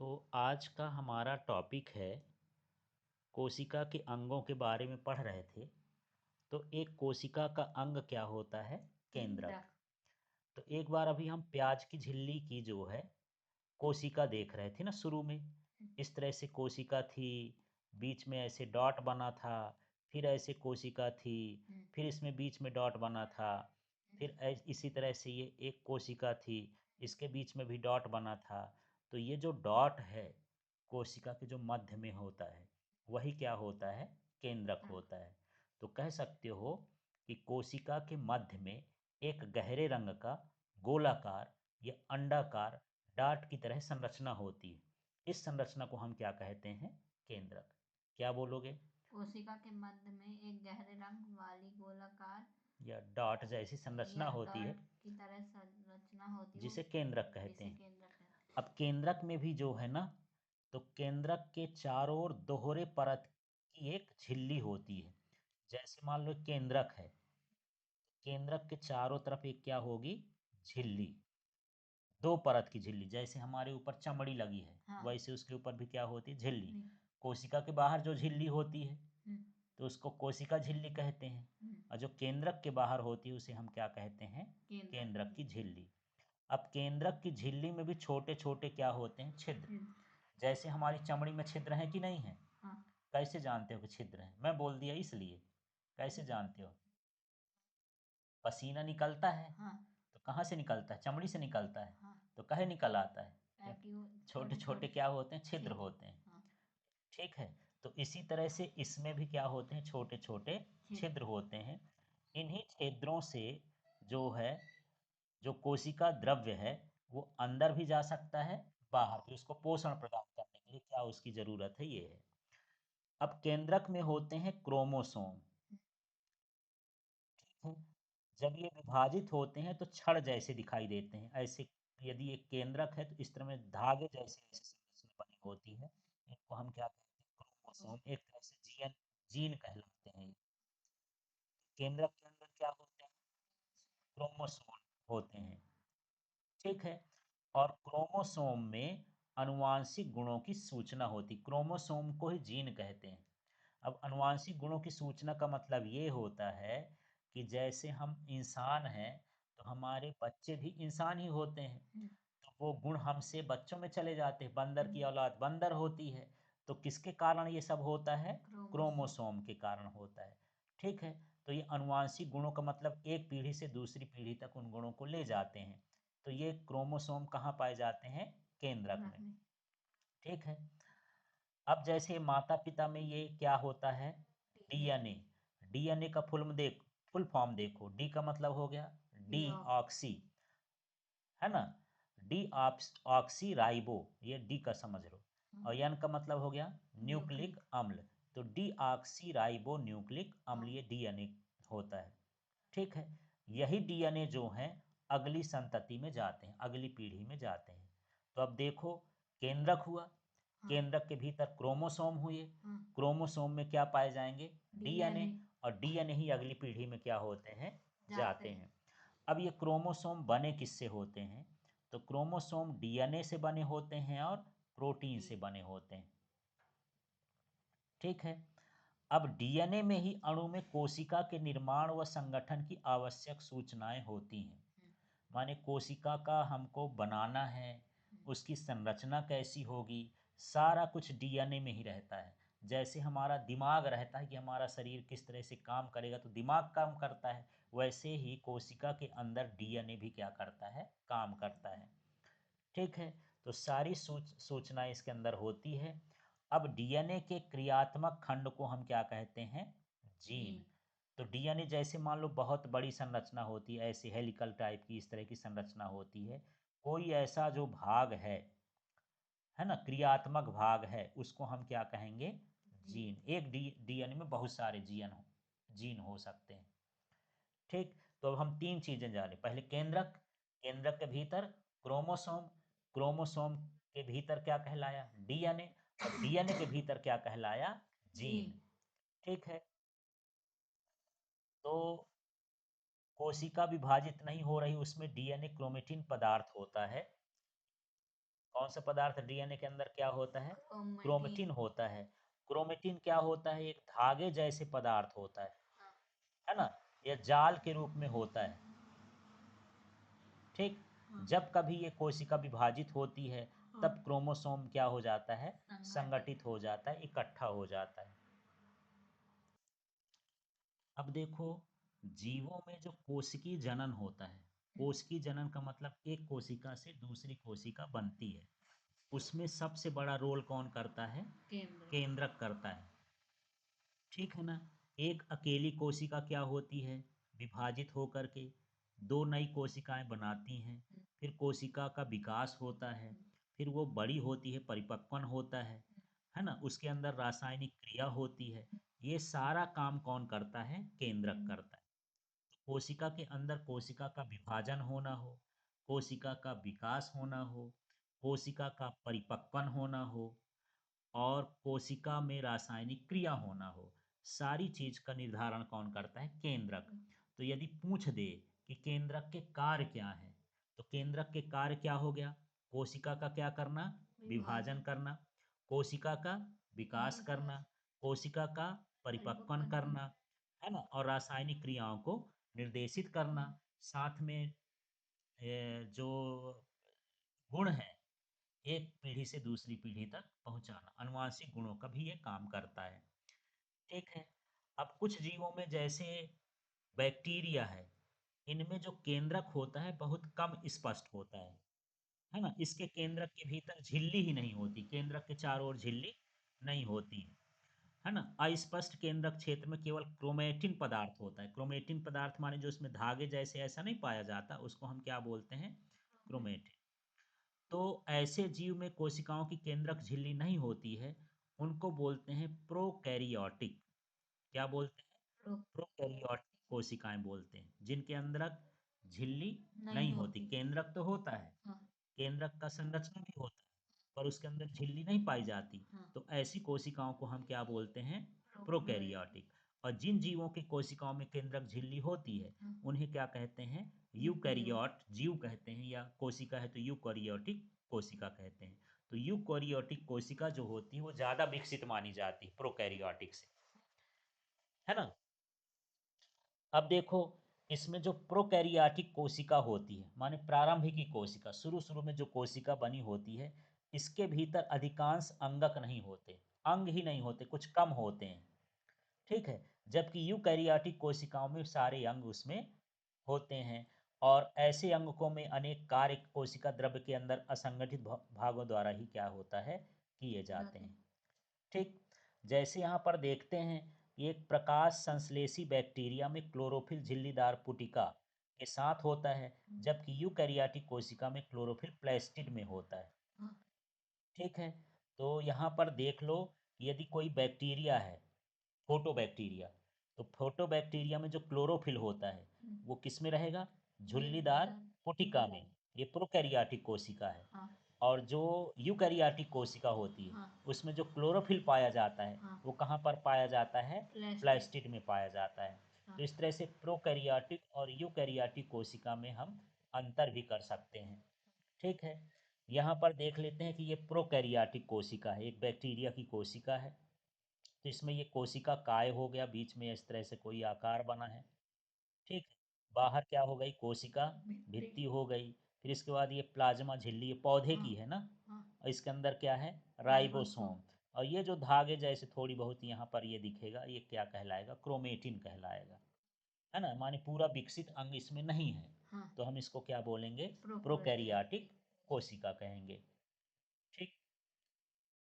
तो आज का हमारा टॉपिक है कोशिका के अंगों के बारे में पढ़ रहे थे। तो एक कोशिका का अंग क्या होता है? केंद्रक। तो एक बार अभी हम प्याज की झिल्ली की जो है कोशिका देख रहे थे ना शुरू में। इस तरह से कोशिका थी, बीच में ऐसे डॉट बना था, फिर ऐसे कोशिका थी, फिर इसमें बीच में डॉट बना था, फिर इसी तरह से ये एक कोशिका थी, इसके बीच में भी डॉट बना था। तो ये जो डॉट है कोशिका के जो मध्य में होता है वही क्या होता है? केंद्रक होता है। तो कह सकते हो कि कोशिका के मध्य में एक गहरे रंग का गोलाकार या अंडाकार डार्ट की तरह संरचना होती है। इस संरचना को हम क्या कहते हैं? केंद्रक। क्या बोलोगे? कोशिका के मध्य में एक गहरे रंग वाली गोलाकार या डॉट जैसी संरचना या होती है डॉट की तरह संरचना होती है जिसे केंद्रक कहते जिसे हैं। केंद्रक कहते हैं। अब केंद्रक में भी जो है ना, तो केंद्रक के चारों ओर दोहरे परत की एक झिल्ली होती है। जैसे मान लो केंद्रक है, केंद्रक के चारों तरफ एक क्या होगी? झिल्ली। दो परत की झिल्ली, जैसे हमारे ऊपर चमड़ी लगी है हाँ। वैसे उसके ऊपर भी क्या होती है? झिल्ली। नहीं। कोशिका के बाहर जो झिल्ली होती है हम्म, तो उसको कोशिका झिल्ली कहते हैं। और जो केंद्रक के बाहर होती है उसे हम क्या कहते हैं? केंद्रक केंद्रक की झिल्ली। अब केंद्रक की झिल्ली में भी छोटे छोटे क्या होते हैं? छिद्र। हम्म, जैसे हमारी चमड़ी में छिद्र हैं कि नहीं है? हाँ। कैसे जानते हो कि छिद्र हैं? मैं बोल दिया इसलिए। कैसे जानते हो? पसीना निकलता है हाँ। तो कहाँ से निकलता है? चमड़ी से निकलता है। हाँ। तो कहे निकल आता है? ताकि वो क्योंकि छोटे छोटे छोटे छोटे क्या होते हैं? छिद्र छिद्र। होते हैं। हाँ। ठीक है। तो इसी तरह से इसमें भी क्या होते हैं? छोटे छोटे छिद्र। छिद्र होते हैं। इन्हीं छिद्रों से जो है, जो कोशिका द्रव्य है वो अंदर भी जा सकता है, बाहर भी। उसको पोषण प्रदान करने के लिए क्या उसकी जरूरत है? ये है। अब केंद्रक में होते हैं क्रोमोसोम। ठीक है। जब ये विभाजित होते हैं तो छड़ जैसे दिखाई देते हैं ऐसे। यदि एक केंद्रक है तो इस तरह में धागे जैसे ऐसे संरचना बनी होती है। इनको हम क्या कहते हैं? क्रोमोसोम। एक तरह से जीन, जीन कहलाते हैं। केंद्रक के अंदर क्या होते हैं? क्रोमोसोम होते हैं। ठीक है। और क्रोमोसोम में अनुवांशिक गुणों की सूचना होती। क्रोमोसोम को ही जीन कहते हैं। अब अनुवांशिक गुणों की सूचना का मतलब ये होता है कि जैसे हम इंसान हैं तो हमारे बच्चे भी इंसान ही होते हैं। तो वो गुण हमसे बच्चों में चले जाते हैं। बंदर की औलाद बंदर होती है। तो किसके कारण ये सब होता है? क्रोमोसोम। क्रोमोसोम के कारण होता है। ठीक है। तो ये अनुवांशिक गुणों का मतलब एक पीढ़ी से दूसरी पीढ़ी तक उन गुणों को ले जाते हैं। तो ये क्रोमोसोम कहाँ पाए जाते हैं? केंद्रक में। रखने। ठीक है। अब जैसे माता पिता में ये क्या होता है? डीएनए। डीएनए का फुल फॉर्म देखो। डी का मतलब हो गया डी डीऑक्स। ऑक्सी, है ना? डी ऑक्सी राइबो, ये डी का समझ लो। और एन का मतलब हो गया न्यूक्लिक न्यूक्लिक। अम्ल। तो डी ऑक्सी राइबो न्यूक्लिक अम्ल, ये डीएनए होता है। ठीक है। यही डीएनए जो है अगली संतति में जाते हैं, अगली पीढ़ी में जाते हैं। तो अब देखो, केंद्रक हुआ, हाँ। केंद्रक के भीतर क्रोमोसोम हुए, हाँ। क्रोमोसोम में क्या पाए जाएंगे? डीएनए। डीएनए और डीएनए ही अगली पीढ़ी में क्या होते हैं? जाते जाते हैं। हैं। अब ये क्रोमोसोम बने किससे होते हैं? तो क्रोमोसोम डीएनए से बने होते हैं और प्रोटीन से बने होते हैं। ठीक है। अब डीएनए में ही अणु में कोशिका के निर्माण व संगठन की आवश्यक सूचनाएं होती हैं। माने कोशिका का हमको बनाना है, उसकी संरचना कैसी होगी, सारा कुछ डीएनए में ही रहता है। जैसे हमारा दिमाग रहता है कि हमारा शरीर किस तरह से काम करेगा तो दिमाग काम करता है, वैसे ही कोशिका के अंदर डीएनए भी क्या करता है? काम करता है। ठीक है। तो सारी सूचनाएं इसके अंदर होती है। अब डीएनए के क्रियात्मक खंड को हम क्या कहते हैं? जीन। जीन। तो डीएनए जैसे मान लो बहुत बड़ी संरचना होती है, ऐसे हेलिकल टाइप की इस तरह की संरचना होती है। कोई ऐसा जो भाग है ना, क्रियात्मक भाग है, उसको हम क्या कहेंगे? जीन। जीन। एक डीएनए में बहुत सारे जीन हो सकते हैं। ठीक। तो अब हम तीन चीजें जाने। पहले केंद्रक, केंद्रक के भीतर क्रोमोसोम, क्रोमोसोम के भीतर क्या कहलाया? डीएनए। और डीएनए के भीतर क्या कहलाया? जीन। जीन। ठीक है। तो कोशिका विभाजित नहीं हो रही, उसमें डीएनए क्रोमेटिन पदार्थ होता है। कौन सा पदार्थ डीएनए के अंदर क्या होता है? क्रोमेटिन। क्रोमेटिन होता है। क्रोमेटिन क्या होता है? एक धागे जैसे पदार्थ होता है ना? यह जाल के रूप में होता है। ठीक। जब कभी ये कोशिका विभाजित होती है तब क्रोमोसोम क्या हो जाता है? संगठित हो जाता है, इकट्ठा हो जाता है। अब देखो, जीवों में जो कोशिकीय जनन होता है, कोशिकीय जनन का मतलब एक कोशिका से दूसरी कोशिका बनती है, उसमें सबसे बड़ा रोल कौन करता है? केंद्रक करता है। ठीक है ना? एक अकेली कोशिका क्या होती है? विभाजित होकर के दो नई कोशिकाएं बनाती हैं, फिर कोशिका का विकास होता है, फिर वो बड़ी होती है, परिपक्वन होता है ना? उसके अंदर रासायनिक क्रिया होती है। ये सारा काम कौन करता है? केंद्रक करता है। कोशिका के अंदर कोशिका का विभाजन होना हो, कोशिका का विकास होना हो, कोशिका का परिपक्वन होना हो, और कोशिका में रासायनिक क्रिया होना हो, सारी चीज का निर्धारण कौन करता है? केंद्रक। तो यदि पूछ दे कि केंद्रक के कार्य क्या है, तो केंद्रक के कार्य क्या हो गया? कोशिका का क्या करना? विभाजन करना, कोशिका का विकास करना, कोशिका का परिपक्वन करना, है ना, और रासायनिक क्रियाओं को निर्देशित करना। साथ में जो गुण है, एक पीढ़ी से दूसरी पीढ़ी तक पहुंचाना, अनुवांशिक गुणों का भी ये काम करता है। ठीक है। अब कुछ जीवों में जैसे बैक्टीरिया है, इनमें जो केंद्रक होता है बहुत कम स्पष्ट होता है ना? इसके केंद्रक के भीतर झिल्ली ही नहीं होती, केंद्रक के चारों ओर झिल्ली नहीं होती है ना? अस्पष्ट केंद्रक क्षेत्र में केवल क्रोमेटिन पदार्थ होता है। क्रोमेटिन पदार्थ माने जो इसमें धागे जैसे ऐसा नहीं पाया जाता, उसको हम क्या बोलते हैं? क्रोमेटिन। तो ऐसे जीव में कोशिकाओं की केंद्रक झिल्ली नहीं होती है, उनको बोलते हैं प्रोकैरियोटिक। क्या बोलते हैं? प्रोकैरियोटिक कोशिकाएं बोलते हैं, जिनके अंदर झिल्ली नहीं होती। केंद्रक तो होता है, केंद्रक का संरचना भी होता है, पर उसके अंदर झिल्ली नहीं पाई जाती। तो ऐसी कोशिकाओं को हम क्या बोलते हैं? प्रोकैरियोटिक। और जिन जीवों की कोशिकाओं में केंद्रक झिल्ली होती है, उन्हें क्या कहते हैं? यूकैरियोट जीव कहते हैं, या कोशिका है तो यूकैरियोटिक कोशिका कहते हैं। तो यूकैरियोटिक कोशिका जो होती है वो ज्यादा विकसित मानी जाती है प्रोकैरियोटिक से, है ना? अब देखो, इसमें जो प्रोकैरियोटिक कोशिका होती है, माने प्रारंभिक कोशिका, शुरू शुरू में जो कोशिका बनी होती है, इसके भीतर अधिकांश अंगक नहीं होते, अंग ही नहीं होते, कुछ कम होते हैं। ठीक है। जबकि यूकैरियोटिक कोशिकाओं में सारे अंग उसमें होते हैं, और ऐसे अंगकों में अनेक कार्य कोशिका द्रव्य के अंदर असंगठित भागों द्वारा ही क्या होता है? किए जाते हैं। ठीक। जैसे यहाँ पर देखते हैं कि एक प्रकाश संश्लेषी बैक्टीरिया में क्लोरोफिल झिल्लीदार पुटिका के साथ होता है, जबकि यूकैरियोटिक कोशिका में क्लोरोफिल प्लास्टिड में होता है। ठीक है। तो यहाँ पर देख लो, यदि कोई बैक्टीरिया है, फोटोबैक्टीरिया, तो फोटोबैक्टीरिया में जो क्लोरोफिल होता है वो किस में रहेगा? झिल्लीदार पुटिका में। ये प्रोकैरियोटिक कोशिका है। और जो यूकैरियोटिक कोशिका होती है, उसमें जो क्लोरोफिल पाया जाता है वो कहाँ पर पाया जाता है? प्लास्टिड में पाया जाता है। तो इस तरह से प्रोकैरियोटिक और यूकैरियोटिक कोशिका में हम अंतर भी कर सकते हैं। ठीक है। यहाँ पर देख लेते हैं कि ये प्रोकैरियोटिक कोशिका है, एक बैक्टीरिया की कोशिका है। तो इसमें ये कोशिका काय हो गया, बीच में इस तरह से कोई आकार बना है। ठीक है। बाहर क्या हो गई? कोशिका भित्ति हो गई। फिर इसके बाद ये प्लाज्मा झिल्ली, ये पौधे की है ना, और इसके अंदर क्या है? राइबोसोम। और ये जो धागे जैसे थोड़ी बहुत यहाँ पर ये दिखेगा, ये क्या कहलाएगा? क्रोमेटिन कहलाएगा, है ना? माने पूरा विकसित अंग इसमें नहीं है, तो हम इसको क्या बोलेंगे? प्रोकैरियोटिक कोशिका कहेंगे।